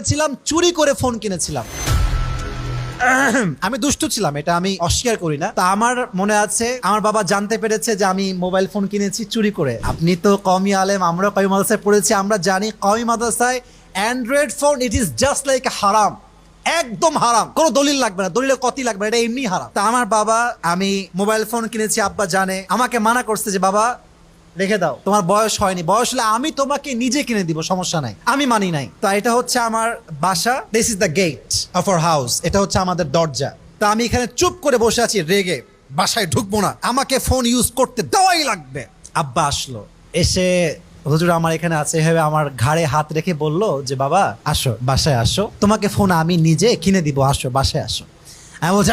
করেছিলাম, চুরি করে ফোন কিনেছিলাম। আমি দুষ্টু ছিলাম, এটা আমি অস্বীকার করি না। তা আমার মনে আছে আমার বাবা জানতে পেরেছে যে আমি মোবাইল ফোন কিনেছি চুরি করে। আপনি তো কওমি আলেম, আমরা কওমি মাদ্রাসায় পড়েছি, আমরা জানি কওমি মাদ্রাসায় Android phone it is just like হারাম, একদম হারাম, কোনো দলিল লাগবে না, দলিলের কতি লাগবে না, এটা এমনি হারাম। তা আমার বাবা, আমি মোবাইল ফোন কিনেছি, আব্বা জানে, আমাকে মানা করছে যে বাবা রেখে দাও, তোমার বয়স হয়নি, বয়স হলে আমি তোমাকে নিজে কিনে দিব, সমস্যা নাই। আমি মানি নাই। তো এটা হচ্ছে আমার বাসা, this is the gate of our house, এটা হচ্ছে আমাদের দরজা। তো আমি এখানে চুপ করে বসে আছি রেগে, বাসায় ঢুকবো না, আমাকে ফোন ইউজ করতে দেওয়াই লাগবে। আব্বা আসলো, এসে হুজুর আমার এখানে আছে, এভাবে আমার ঘাড়ে হাত রেখে বলল যে বাবা আসো, বাসায় আসো, তোমাকে ফোন আমি নিজে কিনে দিব, আসো বাসায় আসো। আমি বলছি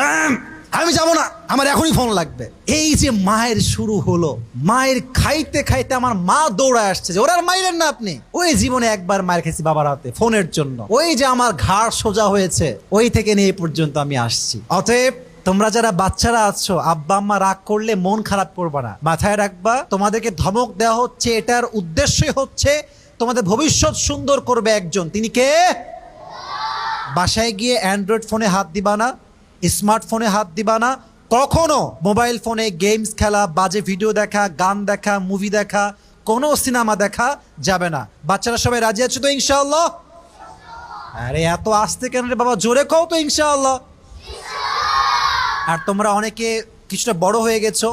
আমি যাবো না, আমার এখনই ফোন লাগবে। এই যে মায়ের শুরু হলো, মায়ের খাইতে খাইতে আমার মা দৌড়ায় আসছে যে ওরা আর মাইলেন না আপনি। ওই জীবনে একবার মায়ের খেয়েছি বাবার হাতে ফোনের জন্য, ওই যে আমার ঘাড় সোজা হয়েছে, ওই থেকে নিয়ে এই পর্যন্ত আমি আসছি। অতএব তোমরা যারা বাচ্চারা আছো, আব্বা আম্মা রাগ করলে মন খারাপ করবা না, মাথায় রাখবা তোমাদেরকে ধমক দেওয়া হচ্ছে, এটার উদ্দেশ্যই হচ্ছে তোমাদের ভবিষ্যৎ সুন্দর করবে একজন, তিনি কে? বাসায় গিয়ে অ্যান্ড্রয়েড ফোনে হাত দিবা না, স্মার্টফোনে হাত দিবা না, কখনো মোবাইল ফোনে গেমস খেলা, বাজে ভিডিও দেখা, গান দেখা, মুভি দেখা, কোনো সিনেমা দেখা যাবে না। বাচ্চারা সবাই রাজি আছে তো ইনশাআল্লাহ? আরে এত আস্তে কেন রে বাবা, জোরে কও তো ইনশাআল্লাহ। আর তোমরা অনেকে কিছুটা বড় হয়ে গেছো,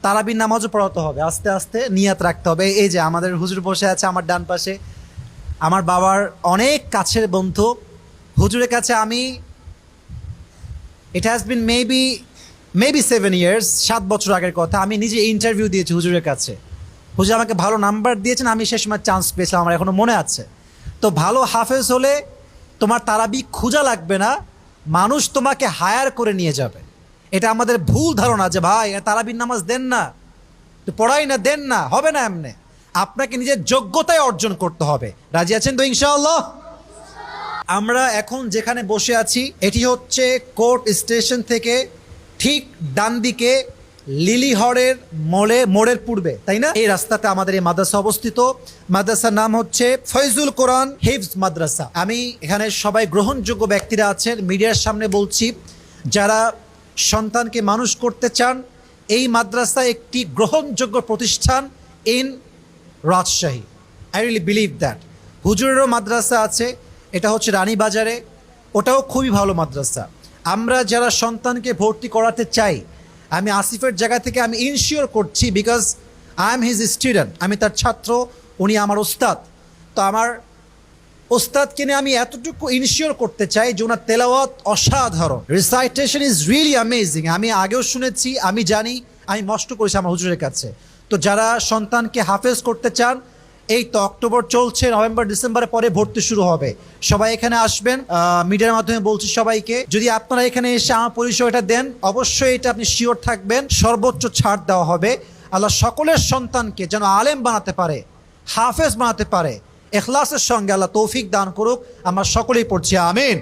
তারাবির নামাজও পড়াতে হবে, আস্তে আস্তে নিয়াত রাখতে হবে। এই যে আমাদের হুজুর বসে আছে আমার ডান পাশে, আমার বাবার অনেক কাছের বন্ধু। হুজুরের কাছে আমি, it has been maybe 7 years, 7 বছর আগের কথা, আমি নিজে ইন্টারভিউ দিয়েছি হুজুরের কাছে। হুজুর আমাকে ভালো নাম্বার দিয়েছেন, আমি সে সময় চান্স পেয়েছিলাম, আমার এখনো মনে আছে। তো ভালো হাফেজ হলে তোমার তারাবি খোঁজা লাগবে না, মানুষ তোমাকে হায়ার করে নিয়ে যাবে। এটা আমাদের ভুল ধারণা যে ভাই তারাবির নামাজ দেন না, তো পড়াই না, দেন না, হবে না এমনি। আপনাকে নিজের যোগ্যতায় অর্জন করতে হবে। রাজি আছেন তো ইনশাআল্লাহ? আমরা এখন যেখানে বসে আছি এটি হচ্ছে কোর্ট স্টেশন থেকে ঠিক ডান দিকে লিলি হরের মোড়ের পূর্বে, তাই না? এই রাস্তাতে আমাদের এই মাদ্রাসা অবস্থিত। মাদ্রাসার নাম হচ্ছে ফয়জুল কোরআন হিফজ মাদ্রাসা। আমি এখানে সবাই গ্রহণযোগ্য ব্যক্তিরা আছেন, মিডিয়ার সামনে বলছি, যারা সন্তানকে মানুষ করতে চান, এই মাদ্রাসা একটি গ্রহণযোগ্য প্রতিষ্ঠান in Rajshahi. I really believe that. হুজুরেরও মাদ্রাসা আছে, এটা হচ্ছে রানীবাজারে, ওটাও খুবই ভালো মাদ্রাসা। আমরা যারা সন্তানকে ভর্তি করাতে চাই, আমি আসিফের জায়গা থেকে আমি ইনশিওর করছি, because I am his student, আমি তার ছাত্র, উনি আমার ওস্তাদ। তো আমার ওস্তাদকে নিয়ে আমি এতটুকু ইনশিওর করতে চাই যে ওনার তেলাওয়াত অসাধারণ, রিসাইটেশন ইজ রিয়েলি অ্যামেজিং। আমি আগেও শুনেছি, আমি জানি, আমি মস্ত করেছি আমার হুজুরের কাছে। তো যারা সন্তানকে হাফেজ করতে চান, এই তো অক্টোবর চলছে, নভেম্বর ডিসেম্বরের পরে ভর্তি শুরু হবে, সবাই এখানে আসবেন। মিডিয়ার মাধ্যমে বলছি সবাইকে, যদি আপনারা এখানে এসে আমার পরিচয়টা দেন, অবশ্যই এটা আপনি শিওর থাকবেন সর্বোচ্চ ছাড় দেওয়া হবে। আল্লাহ সকলের সন্তানকে যেন আলেম বানাতে পারে, হাফেজ বানাতে পারে, ইখলাসের সঙ্গে আল্লাহ তৌফিক দান করুক। আমরা সকলেই পড়ছি আমিন।